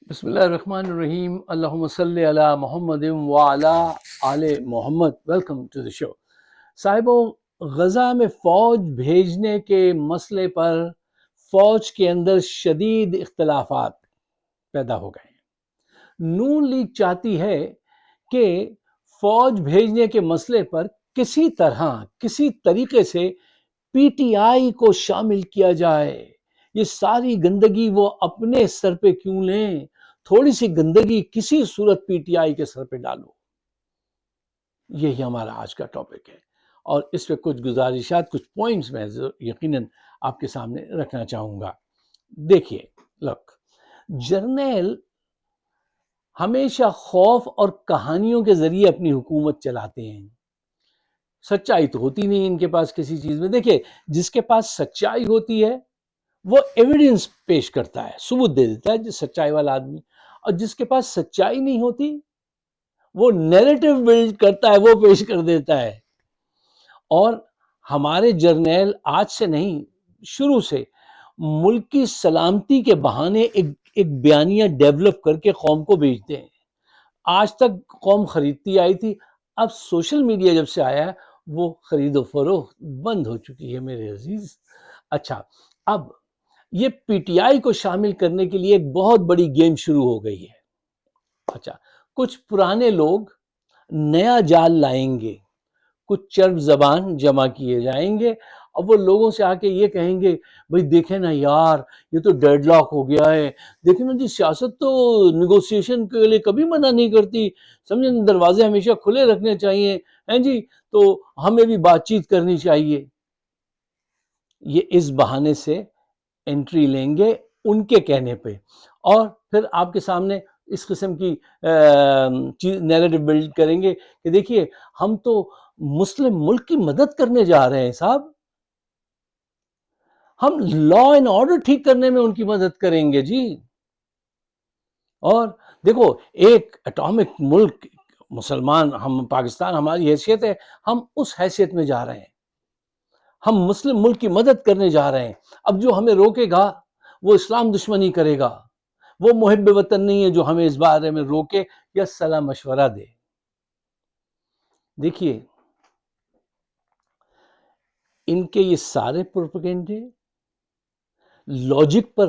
بسم اللہ الرحمن الرحیم، اللہم صلی علی محمد وعلی آل محمد۔ ویلکم ٹو دی شو۔ صاحبوں، غزہ میں فوج بھیجنے کے مسئلے پر فوج کے اندر شدید اختلافات پیدا ہو گئے ہیں۔ نون لیگ چاہتی ہے کہ فوج بھیجنے کے مسئلے پر کسی طرح کسی طریقے سے پی ٹی آئی کو شامل کیا جائے۔ یہ ساری گندگی وہ اپنے سر پہ کیوں لیں؟ تھوڑی سی گندگی کسی صورت پی ٹی آئی کے سر پہ ڈالو۔ یہی ہمارا آج کا ٹاپک ہے، اور اس پہ کچھ گزارشات، کچھ پوائنٹس میں یقیناً آپ کے سامنے رکھنا چاہوں گا۔ دیکھیے، جرنیل ہمیشہ خوف اور کہانیوں کے ذریعے اپنی حکومت چلاتے ہیں۔ سچائی تو ہوتی نہیں ان کے پاس کسی چیز میں۔ دیکھیے، جس کے پاس سچائی ہوتی ہے وہ ایویڈنس پیش کرتا ہے، ثبوت دے دیتا ہے، جو سچائی والا آدمی۔ اور جس کے پاس سچائی نہیں ہوتی وہ نیریٹو بلڈ کرتا ہے، وہ پیش کر دیتا ہے۔ اور ہمارے جرنیل آج سے نہیں، شروع سے ملک کی سلامتی کے بہانے ایک بیانیہ ڈیولپ کر کے قوم کو بھیجتے ہیں۔ آج تک قوم خریدتی آئی تھی، اب سوشل میڈیا جب سے آیا ہے وہ خرید و فروخت بند ہو چکی ہے میرے عزیز۔ اچھا، اب یہ پی ٹی آئی کو شامل کرنے کے لیے ایک بہت بڑی گیم شروع ہو گئی ہے۔ اچھا، کچھ پرانے لوگ نیا جال لائیں گے، کچھ چرب زبان جمع کیے جائیں گے، اور وہ لوگوں سے آ کے یہ کہیں گے، بھئی دیکھیں نا یار، یہ تو ڈیڈ لاک ہو گیا ہے، دیکھیں نا جی، سیاست تو نیگوسیشن کے لیے کبھی منع نہیں کرتی، سمجھیں، دروازے ہمیشہ کھلے رکھنے چاہیے، ہیں جی، تو ہمیں بھی بات چیت کرنی چاہیے۔ یہ اس بہانے سے انٹری لیں گے ان کے کہنے پہ، اور پھر آپ کے سامنے اس قسم کی چیز نیریٹو بلڈ کریں گے کہ دیکھیے، ہم تو مسلم ملک کی مدد کرنے جا رہے ہیں صاحب، ہم لا اینڈ آرڈر ٹھیک کرنے میں ان کی مدد کریں گے جی۔ اور دیکھو، ایک اٹامک ملک مسلمان، ہم پاکستان، ہماری حیثیت ہے، ہم اس حیثیت میں جا رہے ہیں، ہم مسلم ملک کی مدد کرنے جا رہے ہیں۔ اب جو ہمیں روکے گا وہ اسلام دشمنی کرے گا، وہ محب وطن نہیں ہے جو ہمیں اس بارے میں روکے یا صلاح مشورہ دے۔ دیکھیے، ان کے یہ سارے پروپیگنڈے لاجک پر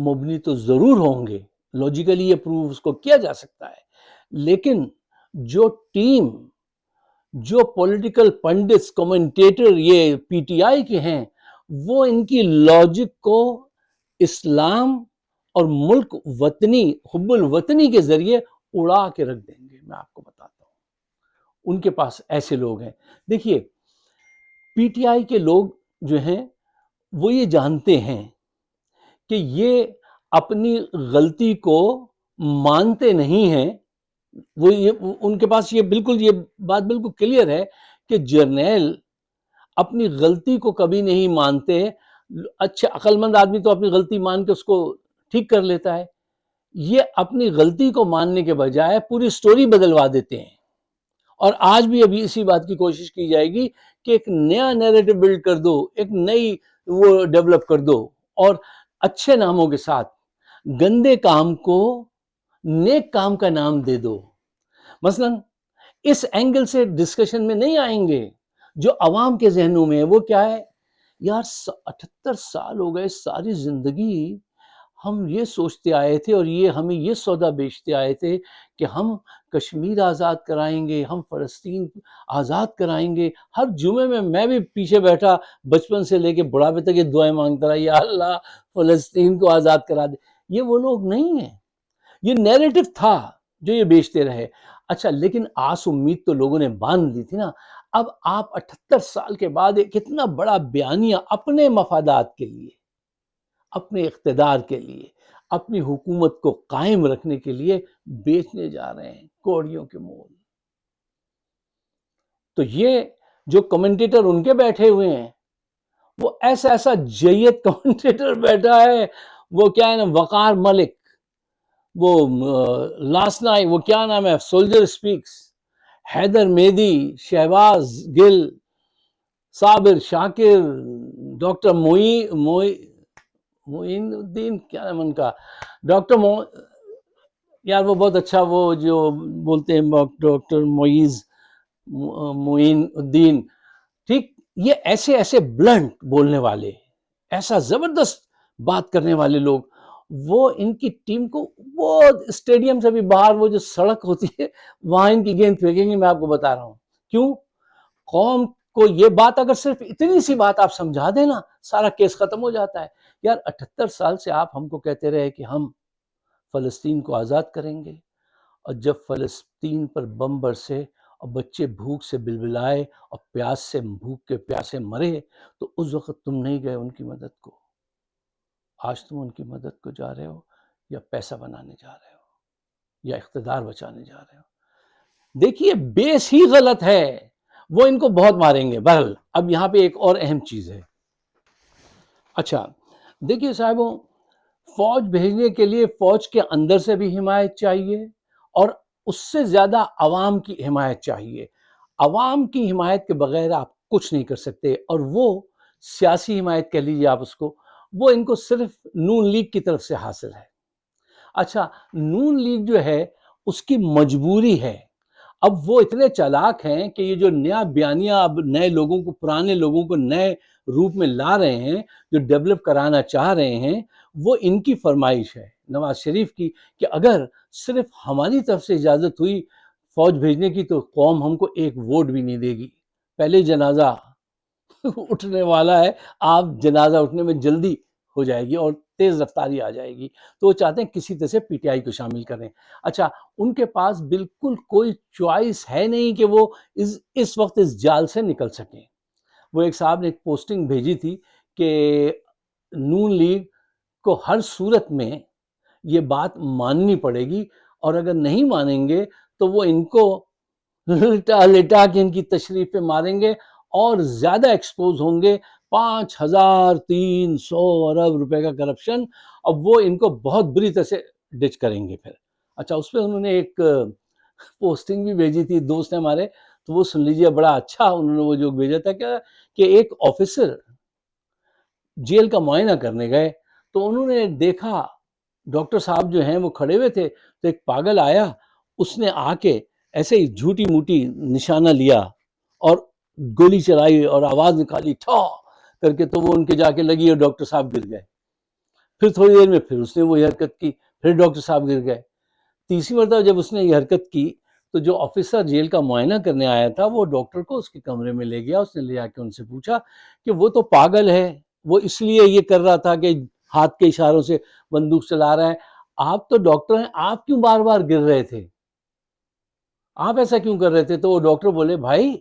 مبنی تو ضرور ہوں گے، لاجیکلی یہ پروف اس کو کیا جا سکتا ہے، لیکن جو ٹیم، جو پولیٹیکل پنڈتس، کمنٹیٹر یہ پی ٹی آئی کے ہیں، وہ ان کی لاجک کو اسلام اور ملک وطنی، حب الوطنی کے ذریعے اڑا کے رکھ دیں گے۔ میں آپ کو بتاتا ہوں، ان کے پاس ایسے لوگ ہیں۔ دیکھیے، پی ٹی آئی کے لوگ جو ہیں وہ یہ جانتے ہیں کہ یہ اپنی غلطی کو مانتے نہیں ہیں، وہ ان کے پاس یہ بات بالکل کلیئر ہے کہ جرنیل اپنی غلطی کو کبھی نہیں مانتے۔ اچھا عقل مند آدمی تو اپنی غلطی مان کے اس کو ٹھیک کر لیتا ہے، یہ اپنی غلطی کو ماننے کے بجائے پوری سٹوری بدلوا دیتے ہیں۔ اور آج بھی ابھی اسی بات کی کوشش کی جائے گی کہ ایک نیا نیریٹو بلڈ کر دو، ایک نئی وہ ڈیولپ کر دو، اور اچھے ناموں کے ساتھ گندے کام کو نیک کام کا نام دے دو۔ مثلا اس اینگل سے ڈسکشن میں نہیں آئیں گے، جو عوام کے ذہنوں میں ہے وہ کیا ہے، یار 78 سال ہو گئے، ساری زندگی ہم یہ سوچتے آئے تھے اور یہ ہمیں یہ سودا بیچتے آئے تھے کہ ہم کشمیر آزاد کرائیں گے، ہم فلسطین آزاد کرائیں گے۔ ہر جمعے میں بھی پیچھے بیٹھا بچپن سے لے کے بڑھاپے تک یہ دعائیں مانگتا رہا، یا اللہ فلسطین کو آزاد کرا دے۔ یہ وہ لوگ نہیں ہیں، یہ نیریٹو تھا جو یہ بیچتے رہے۔ اچھا، لیکن آس امید تو لوگوں نے باندھ لی تھی نا۔ اب آپ 78 سال کے بعد ایک اتنا بڑا بیانیہ اپنے مفادات کے لیے، اپنے اقتدار کے لیے، اپنی حکومت کو قائم رکھنے کے لیے بیچنے جا رہے ہیں کوڑیوں کے مول۔ تو یہ جو کمنٹیٹر ان کے بیٹھے ہوئے ہیں، وہ ایسا جیت کمنٹیٹر بیٹھا ہے، وہ کیا ہے نا، وقار ملک، وہ لاسنا، وہ کیا نام ہے، سولجر سپیکس، حیدر میدی، شہباز گل، صابر شاکر، ڈاکٹر معین الدین، کیا نام ان کا، ڈاکٹر یار وہ بہت اچھا، وہ جو بولتے ہیں ڈاکٹر معین الدین، ٹھیک، یہ ایسے ایسے بلنٹ بولنے والے، ایسا زبردست بات کرنے والے لوگ، وہ ان کی ٹیم کو، وہ اسٹیڈیم سے بھی باہر وہ جو سڑک ہوتی ہے وہاں ان کی گیند پھینکیں گے، میں آپ کو بتا رہا ہوں کیوں. قوم کو یہ بات، اگر صرف اتنی سی بات آپ سمجھا دیں نا، سارا کیس ختم ہو جاتا ہے. یار 78 سال سے آپ ہم کو کہتے رہے کہ ہم فلسطین کو آزاد کریں گے، اور جب فلسطین پر بم برسے اور بچے بھوک سے بلبلائے اور پیاس سے، بھوک کے پیاسے مرے، تو اس وقت تم نہیں گئے ان کی مدد کو. آج تم ان کی مدد کو جا رہے ہو، یا پیسہ بنانے جا رہے ہو، یا اقتدار بچانے جا رہے ہو. دیکھیے بیس ہی غلط ہے. وہ ان کو بہت ماریں گے. بہرحال اب یہاں پہ ایک اور اہم چیز ہے. اچھا دیکھیے صاحبوں، فوج بھیجنے کے لیے فوج کے اندر سے بھی حمایت چاہیے، اور اس سے زیادہ عوام کی حمایت چاہیے. عوام کی حمایت کے بغیر آپ کچھ نہیں کر سکتے، اور وہ سیاسی حمایت کہہ لیجیے آپ اس کو، وہ ان کو صرف نون لیگ کی طرف سے حاصل ہے. اچھا نون لیگ جو ہے اس کی مجبوری ہے. اب وہ اتنے چالاک ہیں کہ یہ جو نیا بیانیہ اب نئے لوگوں کو، پرانے لوگوں کو نئے روپ میں لا رہے ہیں، جو ڈیولپ کرانا چاہ رہے ہیں، وہ ان کی فرمائش ہے نواز شریف کی، کہ اگر صرف ہماری طرف سے اجازت ہوئی فوج بھیجنے کی تو قوم ہم کو ایک ووٹ بھی نہیں دے گی. پہلے جنازہ اٹھنے والا ہے، آپ جنازہ اٹھنے میں جلدی ہو جائے گی اور تیز رفتاری آ جائے گی. تو وہ چاہتے ہیں کسی طرح سے پی ٹی آئی کو شامل کریں. اچھا ان کے پاس بالکل کوئی چوائس ہے نہیں کہ وہ اس وقت اس جال سے نکل سکیں. وہ ایک صاحب نے ایک پوسٹنگ بھیجی تھی کہ نون لیگ کو ہر صورت میں یہ بات ماننی پڑے گی، اور اگر نہیں مانیں گے تو وہ ان کو لٹا لٹا کے ان کی تشریف پہ ماریں گے، اور زیادہ ایکسپوز ہوں گے. 5,300 ارب روپے کا کرپشن، اب وہ ان کو بہت بری طرح سے ڈچ کریں گے پھر. اچھا اس پہ انہوں نے ایک پوسٹنگ بھی بھیجی تھی دوست ہیں ہمارے، تو وہ سن لیجئے، بڑا اچھا انہوں نے وہ جو بھیجا تھا کہ ایک آفیسر جیل کا معائنہ کرنے گئے، تو انہوں نے دیکھا ڈاکٹر صاحب جو ہیں وہ کھڑے ہوئے تھے، تو ایک پاگل آیا، اس نے آ کے ایسے ہی جھوٹی موٹی نشانہ لیا اور گولی چلائی اور آواز نکالی ٹھا کر کے، تو وہ ان کے جا کے لگی اور ڈاکٹر صاحب گر گئے. پھر تھوڑی دیر میں پھر اس نے وہی حرکت کی، پھر ڈاکٹر صاحب گر گئے. تیسری مرتبہ جب اس نے یہ حرکت کی تو جو آفیسر جیل کا معائنہ کرنے آیا تھا وہ ڈاکٹر کو اس کے کمرے میں لے گیا. اس نے لے آ کے ان سے پوچھا کہ وہ تو پاگل ہے، وہ اس لیے یہ کر رہا تھا کہ ہاتھ کے اشاروں سے بندوق چلا رہا ہے، آپ تو ڈاکٹر ہیں، آپ کیوں بار بار گر رہے تھے، آپ ایسا کیوں کر رہے تھے؟ تو وہ ڈاکٹر بولے بھائی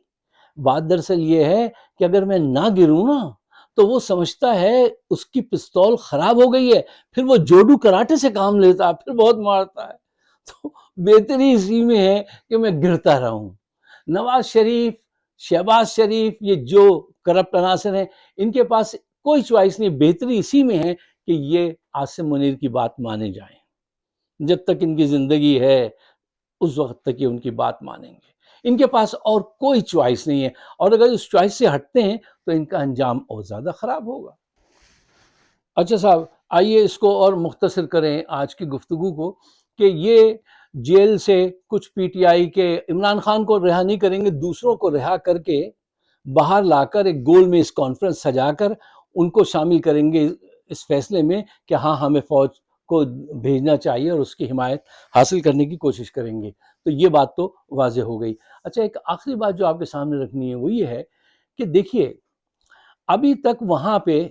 بات دراصل یہ ہے کہ اگر میں نہ گروں نا تو وہ سمجھتا ہے اس کی پستول خراب ہو گئی ہے، پھر وہ جوڈو کراٹے سے کام لیتا ہے، پھر بہت مارتا ہے. تو بہتری اسی میں ہے کہ میں گرتا رہوں. نواز شریف، شہباز شریف، یہ جو کرپٹ عناصر ہیں، ان کے پاس کوئی چوائس نہیں. بہتری اسی میں ہے کہ یہ عاصم منیر کی بات مانے جائیں. جب تک ان کی زندگی ہے اس وقت تک یہ ان کی بات مانیں گے. ان کے پاس اور کوئی چوائس نہیں ہے، اور اگر اس چوائس سے ہٹتے ہیں تو ان کا انجام اور زیادہ خراب ہوگا. اچھا صاحب آئیے اس کو اور مختصر کریں آج کی گفتگو کو، کہ یہ جیل سے کچھ پی ٹی آئی کے عمران خان کو رہا نہیں کریں گے، دوسروں کو رہا کر کے باہر لا کر ایک گول میں اس کانفرنس سجا کر ان کو شامل کریں گے اس فیصلے میں کہ ہاں ہمیں فوج کو بھیجنا چاہیے، اور اس کی حمایت حاصل کرنے کی کوشش کریں گے. تو یہ بات تو واضح ہو گئی. اچھا ایک آخری بات جو آپ کے سامنے رکھنی ہے وہ یہ ہے کہ دیکھیے ابھی تک وہاں پہ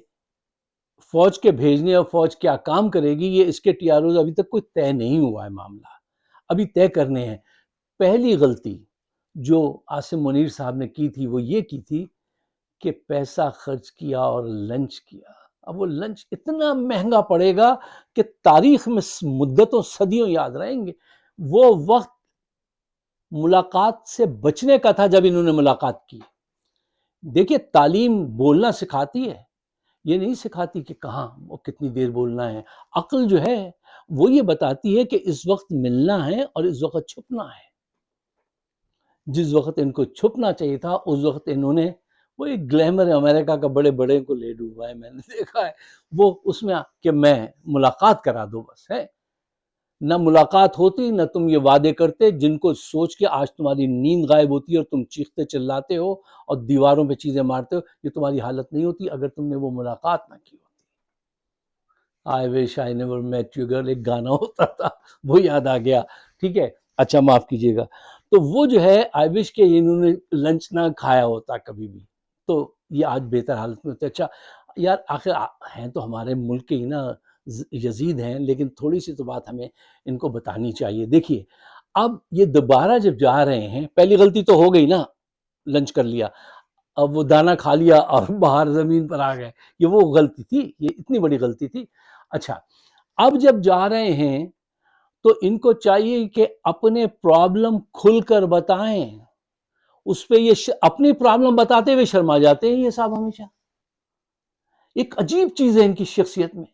فوج کے بھیجنے اور فوج کیا کام کرے گی، یہ اس کے ٹی آر اوز ابھی تک کوئی طے نہیں ہوا ہے. معاملہ ابھی طے کرنے ہیں. پہلی غلطی جو عاصم منیر صاحب نے کی تھی وہ یہ کی تھی کہ پیسہ خرچ کیا اور لنچ کیا. اب وہ لنچ اتنا مہنگا پڑے گا کہ تاریخ میں مدتوں صدیوں یاد رہیں گے. وہ وقت ملاقات سے بچنے کا تھا جب انہوں نے ملاقات کی. دیکھیے تعلیم بولنا سکھاتی ہے، یہ نہیں سکھاتی کہ کہاں وہ کتنی دیر بولنا ہے. عقل جو ہے وہ یہ بتاتی ہے کہ اس وقت ملنا ہے اور اس وقت چھپنا ہے. جس وقت ان کو چھپنا چاہیے تھا اس وقت انہوں نے وہ ایک گلیمر امریکہ کا بڑے بڑے کو لے ڈوبا ہے، میں نے دیکھا ہے وہ اس میں کہ میں ملاقات کرا دو بس ہے. نہ ملاقات ہوتی، نہ تم یہ وعدے کرتے جن کو سوچ کے آج تمہاری نیند غائب ہوتی ہے اور تم چیختے چلاتے ہو اور دیواروں پہ چیزیں مارتے ہو. یہ تمہاری حالت نہیں ہوتی اگر تم نے وہ ملاقات نہ کی ہوتی. I wish I never met you girl, ایک گانا ہوتا تھا وہ یاد آ گیا. ٹھیک ہے، اچھا معاف کیجیے گا. تو وہ جو ہے آئی وش کہ انہوں نے لنچ نہ کھایا ہوتا کبھی بھی، تو یہ آج بہتر حالت میں ہوتے. اچھا یار آخر ہیں تو ہمارے ملک کے ہی نا یزید ہیں، لیکن تھوڑی سی تو بات ہمیں ان کو بتانی چاہیے. دیکھیے اب یہ دوبارہ جب جا رہے ہیں، پہلی غلطی تو ہو گئی نا، لنچ کر لیا، اب وہ دانہ کھا لیا اور باہر زمین پر آ گئے، یہ وہ غلطی تھی، یہ اتنی بڑی غلطی تھی. اچھا اب جب جا رہے ہیں تو ان کو چاہیے کہ اپنے پرابلم کھل کر بتائیں. اس پہ یہ اپنی پرابلم بتاتے ہوئے شرما جاتے ہیں یہ صاحب ہمیشہ. ایک عجیب چیز ہے ان کی شخصیت میں،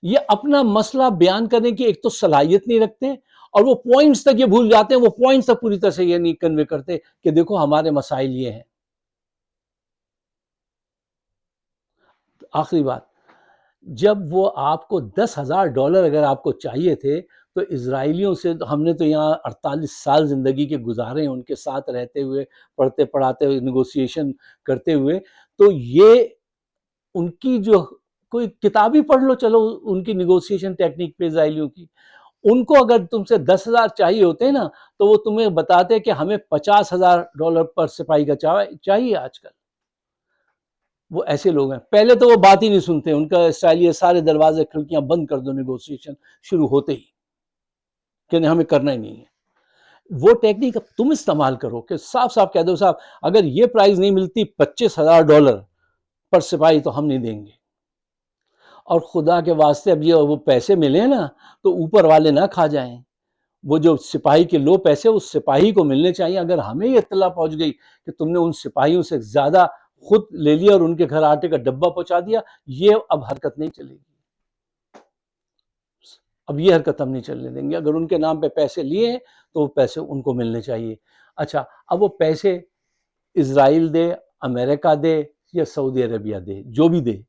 یہ اپنا مسئلہ بیان کرنے کی ایک تو صلاحیت نہیں رکھتے، اور وہ پوائنٹس تک یہ بھول جاتے ہیں، وہ پوائنٹس تک پوری طرح سے یہ نہیں کنوے کرتے کہ دیکھو ہمارے مسائل یہ ہیں. آخری بات، جب وہ آپ کو $10,000 اگر آپ کو چاہیے تھے تو اسرائیلیوں سے ہم نے تو یہاں 48 سال زندگی کے گزارے ہیں ان کے ساتھ رہتے ہوئے، پڑھتے پڑھاتے ہوئے، نیگوسیشن کرتے ہوئے. تو یہ ان کی جو کوئی کتاب ہی پڑھ لو چلو ان کی نیگوسیشن ٹیکنیک پہ اسرائیلیوں کی. ان کو اگر تم سے 10,000 چاہیے ہوتے نا تو وہ تمہیں بتاتے کہ ہمیں $50,000 پر سپاہی کا چاہیے آج کل. وہ ایسے لوگ ہیں. پہلے تو وہ بات ہی نہیں سنتے، ان کا اسٹائل یہ سارے دروازے کھڑکیاں بند کر دو نیگوسیشن شروع ہوتے ہی، کہ نہیں ہمیں کرنا ہی نہیں ہے. وہ ٹیکنیک اب تم استعمال کرو کہ صاف صاف کہہ دو صاحب اگر یہ پرائز نہیں ملتی $25,000 پر سپاہی تو ہم نہیں دیں گے. اور خدا کے واسطے اب یہ وہ پیسے ملے نا تو اوپر والے نہ کھا جائیں. وہ جو سپاہی کے لو پیسے اس سپاہی کو ملنے چاہیے. اگر ہمیں یہ اطلاع پہنچ گئی کہ تم نے ان سپاہیوں سے زیادہ خود لے لیا اور ان کے گھر آٹے کا ڈبہ پہنچا دیا، یہ اب حرکت نہیں چلے گی. اب یہ حرکت ہم نہیں چلنے دیں گے. اگر ان کے نام پہ پیسے لیے ہیں تو وہ پیسے ان کو ملنے چاہیے. اچھا اب وہ پیسے اسرائیل دے، امریکہ دے یا سعودی عربیہ دے، جو بھی دے،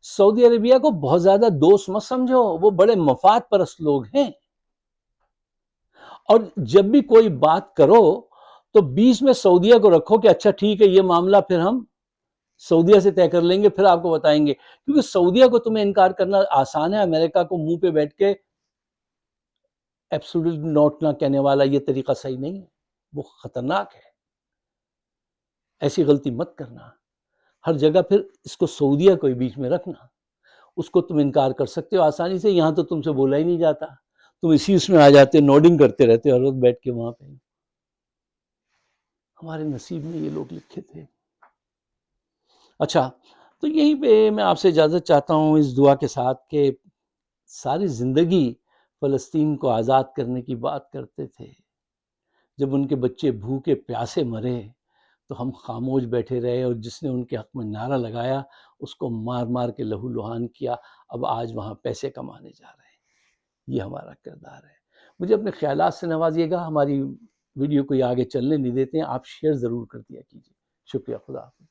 سعودی عربیہ کو بہت زیادہ دوست مت سمجھو، وہ بڑے مفاد پرست لوگ ہیں. اور جب بھی کوئی بات کرو تو بیچ میں سعودیہ کو رکھو کہ اچھا ٹھیک ہے یہ معاملہ پھر ہم سعودیہ سے طے کر لیں گے، پھر آپ کو بتائیں گے. کیونکہ سعودیہ کو تمہیں انکار کرنا آسان ہے، امریکہ کو منہ پہ بیٹھ کے ایبسولوٹ نوٹ نہ کہنے والا یہ طریقہ صحیح نہیں ہے، وہ خطرناک ہے. ایسی غلطی مت کرنا. ہر جگہ پھر اس کو سعودیہ کو بیچ میں رکھنا، اس کو تم انکار کر سکتے ہو آسانی سے. یہاں تو تم سے بولا ہی نہیں جاتا، تم اسی اس میں آ جاتے، نوڈنگ کرتے رہتے ہر وقت بیٹھ کے وہاں پہ. ہمارے نصیب میں یہ لوگ لکھے تھے. اچھا تو یہیں پہ میں آپ سے اجازت چاہتا ہوں اس دعا کے ساتھ کہ ساری زندگی فلسطین کو آزاد کرنے کی بات کرتے تھے. جب ان کے بچے بھوکے پیاسے مرے تو ہم خاموش بیٹھے رہے، اور جس نے ان کے حق میں نعرہ لگایا اس کو مار مار کے لہو لہان کیا. اب آج وہاں پیسے کمانے جا رہے ہیں. یہ ہمارا کردار ہے. مجھے اپنے خیالات سے نوازیے گا. ہماری ویڈیو کو یہ آگے چلنے نہیں دیتے ہیں، آپ شیئر ضرور کر دیا کیجیے. شکریہ. خدا حافظ.